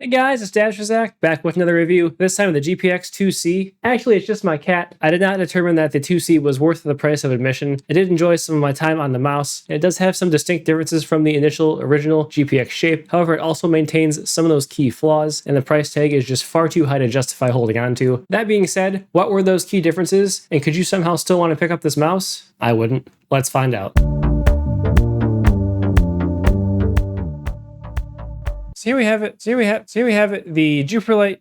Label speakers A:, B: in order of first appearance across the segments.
A: Hey guys, it's Zach back with another review, this time of the GPX 2C. Actually, it's just my cat. I did not determine that the 2C was worth the price of admission. I did enjoy some of my time on the mouse, and it does have some distinct differences from the original GPX shape. However, it also maintains some of those key flaws, and the price tag is just far too high to justify holding on to. That being said, what were those key differences, and could you somehow still want to pick up this mouse? I wouldn't. Let's find out. So here we have it. The Superlight.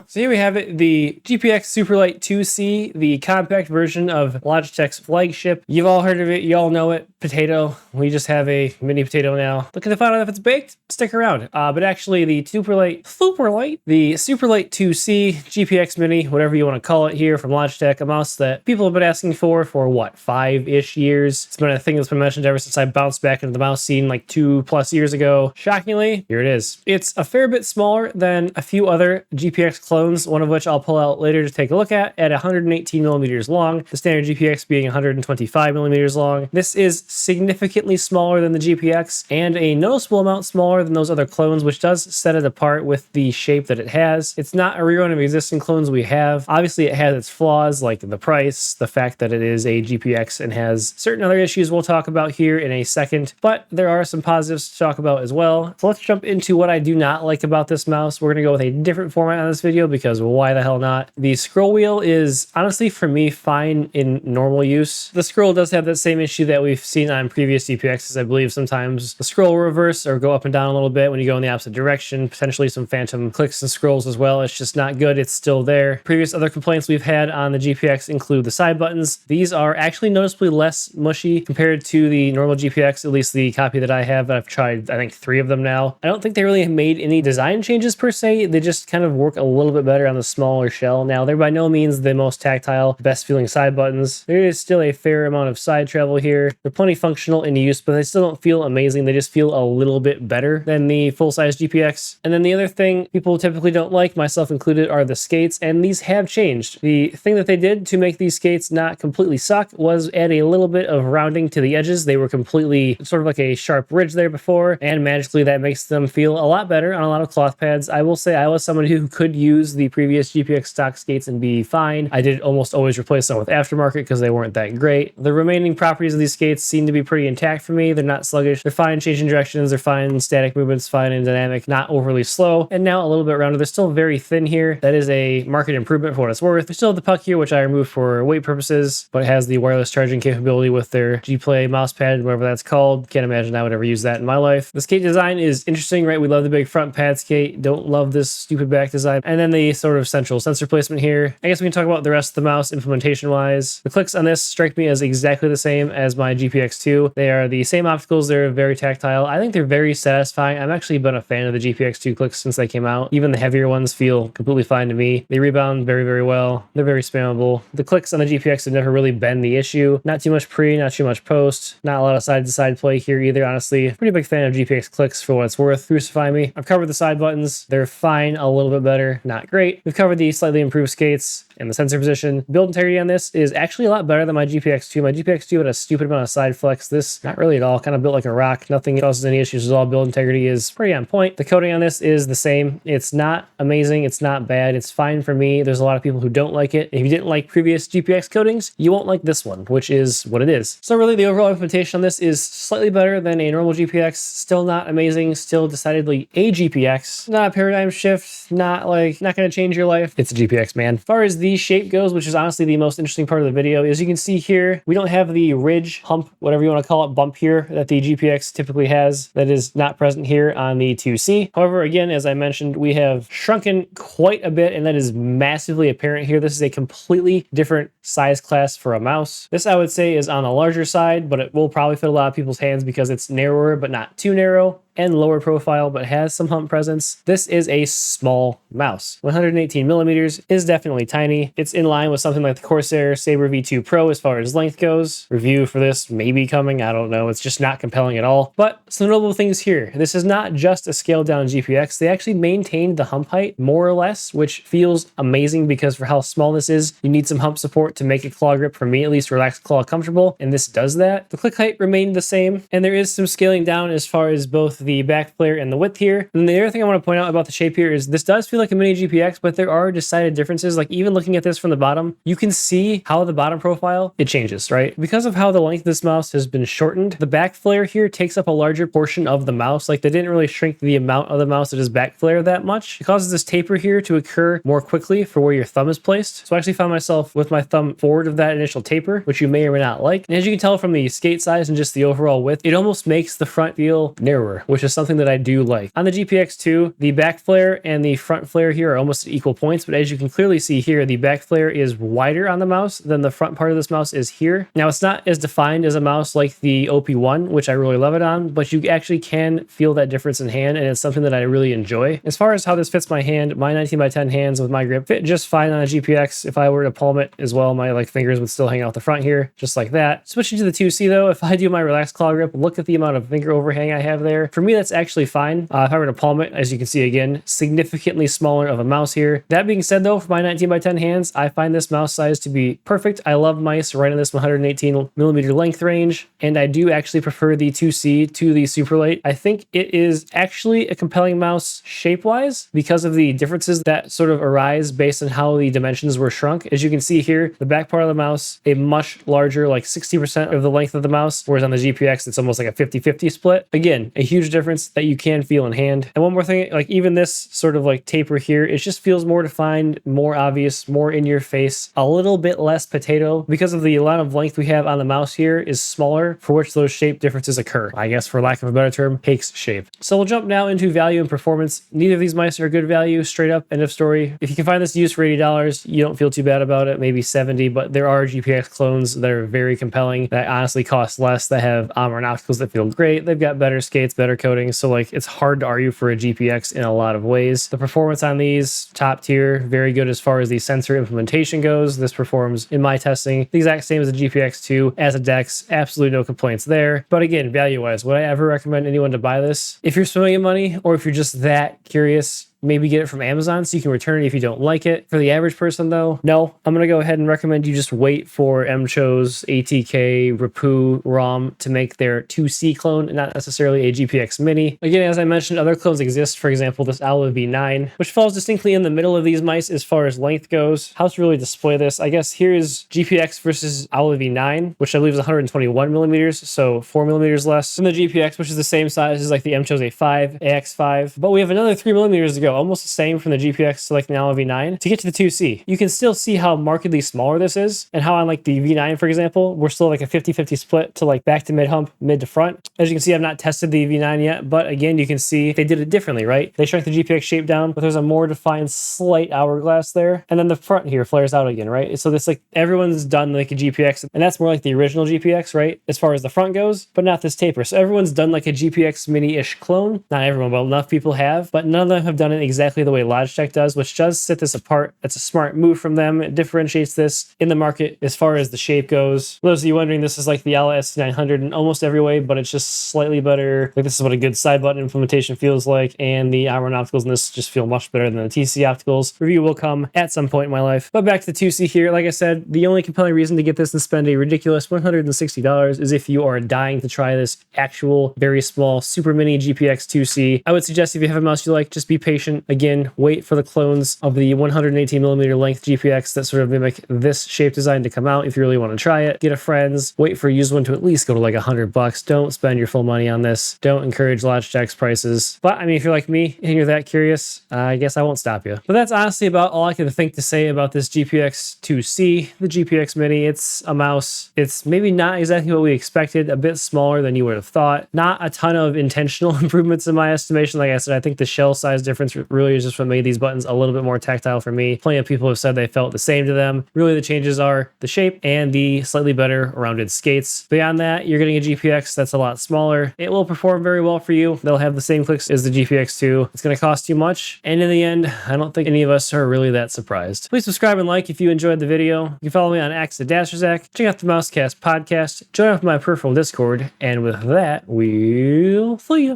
A: So here we have it, the GPX Superlight 2C, the compact version of Logitech's flagship. You've all heard of it, you all know it, potato. We just have a mini potato now. Looking to find out if it's baked? Stick around. But actually the Superlight 2C, GPX Mini, whatever you want to call it here from Logitech, a mouse that people have been asking for what, 5-ish years? It's been a thing that's been mentioned ever since I bounced back into the mouse scene like 2+ years ago. Shockingly, here it is. It's a fair bit smaller than a few other GPX clones, one of which I'll pull out later to take a look at 118 millimeters long, the standard GPX being 125 millimeters long. This is significantly smaller than the GPX and a noticeable amount smaller than those other clones, which does set it apart with the shape that it has. It's not a rerun of existing clones we have. Obviously, it has its flaws like the price, the fact that it is a GPX and has certain other issues we'll talk about here in a second, but there are some positives to talk about as well. So let's jump into what I do not like about this mouse. We're going to go with a different format on this video because why the hell not? The scroll wheel is honestly for me fine in normal use. The scroll does have that same issue that we've seen on previous GPXs. I believe sometimes the scroll will reverse or go up and down a little bit when you go in the opposite direction, potentially some phantom clicks and scrolls as well. It's just not good. It's still there. Previous other complaints we've had on the GPX include the side buttons. These are actually noticeably less mushy compared to the normal GPX, at least the copy that I have. I've tried I think 3 of them now. I don't think they really made any design changes per se. They just kind of work a little bit better on the smaller shell. Now, they're by no means the most tactile, best feeling side buttons. There is still a fair amount of side travel here. They're plenty functional in use, but they still don't feel amazing. They just feel a little bit better than the full-size GPX. And then the other thing people typically don't like, myself included, are the skates, and these have changed. The thing that they did to make these skates not completely suck was add a little bit of rounding to the edges. They were completely sort of like a sharp ridge there before, and magically that makes them feel a lot better on a lot of cloth pads. I will say I was someone who could use the previous GPX stock skates and be fine. I did almost always replace them with aftermarket because they weren't that great. The remaining properties of these skates seem to be pretty intact for me. They're not sluggish. They're fine changing directions. They're fine in static movements, fine in dynamic, not overly slow, and now a little bit rounded. They're still very thin here. That is a market improvement for what it's worth. We still have the puck here, which I removed for weight purposes, but it has the wireless charging capability with their G-Play mouse pad, whatever that's called. Can't imagine I would ever use that in my life. The skate design is interesting, right? We love the big front pad skate. Don't love this stupid back design. And then the sort of central sensor placement here. I guess we can talk about the rest of the mouse implementation wise. The clicks on this strike me as exactly the same as my GPX2. They are the same opticals. They're very tactile. I think they're very satisfying. I've actually been a fan of the GPX2 clicks since they came out. Even the heavier ones feel completely fine to me. They rebound very, very well. They're very spammable. The clicks on the GPX have never really been the issue. Not too much pre, not too much post. Not a lot of side-to-side play here either, honestly. Pretty big fan of GPX clicks for what it's worth. Crucify me. I've covered the side buttons. They're fine, a little bit better, not great. We've covered the slightly improved skates and the sensor position. Build integrity on this is actually a lot better than my GPX2. My GPX2 had a stupid amount of side flex. This, not really at all. Kind of built like a rock. Nothing causes any issues at all. Build integrity is pretty on point. The coating on this is the same. It's not amazing. It's not bad. It's fine for me. There's a lot of people who don't like it. If you didn't like previous GPX coatings, you won't like this one, which is what it is. So really the overall implementation on this is slightly better than a normal GPX. Still not amazing. Still decidedly a GPX. Not a paradigm shift. Not going to change your life. It's a GPX, man. As far as the shape goes, which is honestly the most interesting part of the video, as you can see here, we don't have the ridge, hump, whatever you want to call it, bump here that the GPX typically has. That is not present here on the 2C. However, again, as I mentioned, we have shrunken quite a bit, and that is massively apparent here. This is a completely different size class for a mouse. This, I would say, is on the larger side, but it will probably fit a lot of people's hands because it's narrower, but not too narrow, and lower profile, but has some hump presence. This is a small mouse. 118 millimeters is definitely tiny. It's in line with something like the Corsair Saber V2 Pro as far as length goes. Review for this may be coming, I don't know. It's just not compelling at all. But some notable things here. This is not just a scaled down GPX. They actually maintained the hump height more or less, which feels amazing because for how small this is, you need some hump support to make a claw grip, for me at least, relaxed claw comfortable, and this does that. The click height remained the same, and there is some scaling down as far as both the back flare and the width here. And the other thing I want to point out about the shape here is this does feel like a mini GPX, but there are decided differences. Like even looking at this from the bottom, you can see how the bottom profile, it changes, right? Because of how the length of this mouse has been shortened, the back flare here takes up a larger portion of the mouse. Like they didn't really shrink the amount of the mouse that is back flare that much. It causes this taper here to occur more quickly for where your thumb is placed. So I actually found myself with my thumb forward of that initial taper, which you may or may not like. And as you can tell from the skate size and just the overall width, it almost makes the front feel narrower, which is something that I do like. On the GPX2, the back flare and the front flare here are almost at equal points, but as you can clearly see here, the back flare is wider on the mouse than the front part of this mouse is here. Now, it's not as defined as a mouse like the OP1, which I really love it on, but you actually can feel that difference in hand, and it's something that I really enjoy. As far as how this fits my hand, my 19x10 hands with my grip fit just fine on a GPX. If I were to palm it as well, my fingers would still hang out the front here, just like that. Switching to the 2C though, if I do my relaxed claw grip, look at the amount of finger overhang I have there. For me, that's actually fine. If I were to palm it, as you can see again, significantly smaller of a mouse here. That being said though, for my 19x10 hands, I find this mouse size to be perfect. I love mice right in this 118 millimeter length range, and I do actually prefer the 2C to the Superlight. I think it is actually a compelling mouse shape-wise because of the differences that sort of arise based on how the dimensions were shrunk. As you can see here, the back part of the mouse, a much larger, like 60% of the length of the mouse, whereas on the GPX, it's almost like a 50-50 split. Again, a huge difference that you can feel in hand. And one more thing, like even this sort of like taper here, it just feels more defined, more obvious, more in your face, a little bit less potato because of the amount of length we have on the mouse here is smaller, for which those shape differences occur. I guess for lack of a better term, cakes shape. So we'll jump now into value and performance. Neither of these mice are good value, straight up, end of story. If you can find this used for $80, you don't feel too bad about it, maybe 70, but there are GPX clones that are very compelling that honestly cost less, that have armor and opticals that feel great. They've got better skates, better coatings, so like it's hard to argue for a GPX in a lot of ways. The performance on these, top tier, very good as far as the sensor implementation goes. This performs in my testing the exact same as the GPX2 as a DeX, absolutely no complaints there. But again, value-wise, would I ever recommend anyone to buy this? If you're swimming in money, or if you're just that curious, maybe get it from Amazon so you can return it if you don't like it. For the average person though, no, I'm going to go ahead and recommend you just wait for MCho's, ATK, Rapoo, ROM to make their 2C clone, not necessarily a GPX Mini. Again, as I mentioned, other clones exist. For example, this Aloe V9, which falls distinctly in the middle of these mice as far as length goes. How to really display this? I guess here is GPX versus Aloe V9, which I believe is 121 millimeters, so 4 millimeters less than the GPX, which is the same size as like the MCho's A5, AX5. But we have another 3 millimeters to go, almost the same from the GPX to like the Aloe V9 to get to the 2C. You can still see how markedly smaller this is, and how on like the V9, for example, we're still like a 50-50 split to like back to mid hump, mid to front. As you can see, I've not tested the V9 yet, but again, you can see they did it differently, right? They shrunk the GPX shape down, but there's a more defined slight hourglass there, and then the front here flares out again, right? So this like everyone's done like a GPX, and that's more like the original GPX, right? As far as the front goes, but not this taper. So everyone's done like a GPX mini-ish clone. Not everyone, but enough people have, but none of them have done it exactly the way Logitech does, which does set this apart. It's a smart move from them. It differentiates this in the market as far as the shape goes. For those of you wondering, this is like the Ala SC900 in almost every way, but it's just slightly better. Like this is what a good side button implementation feels like, and the armor and opticals in this just feel much better than the TC opticals. Review will come at some point in my life. But back to the 2C here, like I said, the only compelling reason to get this and spend a ridiculous $160 is if you are dying to try this actual, very small, super mini GPX 2C. I would suggest if you have a mouse you like, just be patient. Again, wait for the clones of the 118 millimeter length GPX that sort of mimic this shape design to come out if you really want to try it. Get a friend's, wait for a used one to at least go to like $100. Don't spend your full money on this. Don't encourage Logitech's prices. But I mean, if you're like me and you're that curious, I guess I won't stop you. But that's honestly about all I can think to say about this GPX 2C, the GPX Mini. It's a mouse. It's maybe not exactly what we expected, a bit smaller than you would have thought. Not a ton of intentional improvements in my estimation. Like I said, I think the shell size difference This really is just what made these buttons a little bit more tactile for me. Plenty of people have said they felt the same to them. Really, the changes are the shape and the slightly better rounded skates. Beyond that, you're getting a GPX that's a lot smaller. It will perform very well for you. They'll have the same clicks as the GPX 2. It's going to cost you much, and in the end, I don't think any of us are really that surprised. Please subscribe and like if you enjoyed the video. You can follow me on X at Dasherzak. Check out the Mousecast podcast. Join up my peripheral Discord, and with that, we'll see you.